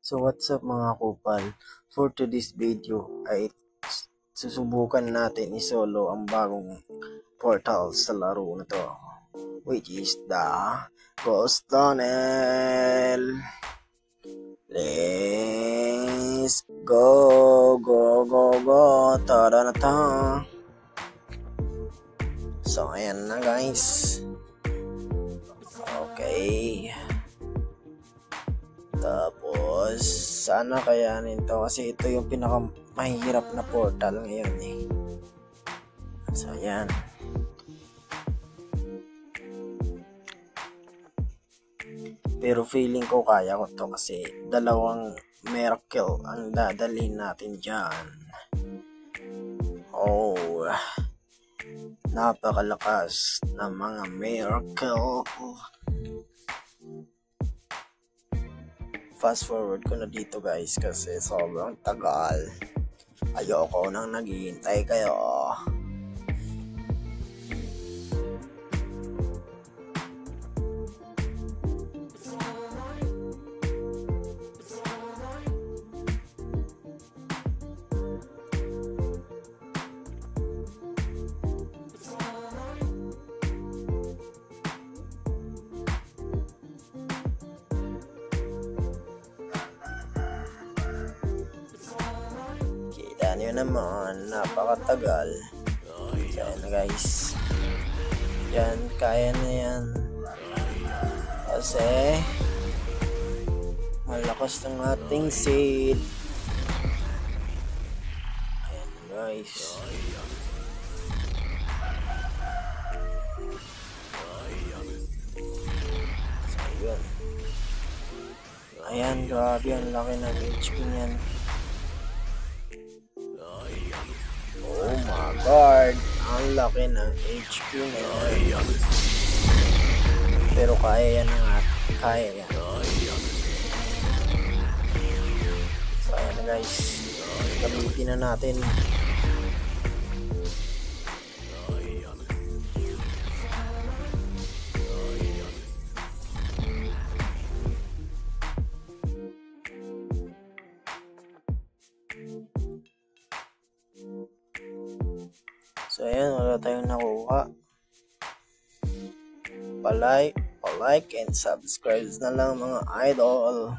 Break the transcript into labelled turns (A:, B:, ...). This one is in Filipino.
A: So what's up mga kupal, for today's video ay susubukan natin isolo ang bagong portal sa laro na to, which is the Ghost Tunnel. Let's go, go, go, go, tara na ta. So ayan na guys, okay. Tapos, sana kayanin to kasi ito yung pinakamahirap na portal ngayon eh. So, ayan. Pero feeling ko kaya ko to kasi dalawang miracle ang dadalhin natin dyan. Oh, napakalakas ng mga miracle. Fast forward ko na dito guys kasi sobrang tagal. Ayoko nang naghihintay kayo. Kita nyo naman, napakatagal. So yan na guys, yan, kaya na yan kasi malakas ng ating seed. Ayan na guys, so yun. Ayan, grabe ang laki ng HP niyan. Oh my god, ang laki ng HP niya. Pero kaya yan nga, kaya yan. So ayan na guys, gamitin na natin. So ayan, wala tayong nakuha. Pa-like and subscribe na lang mga idol.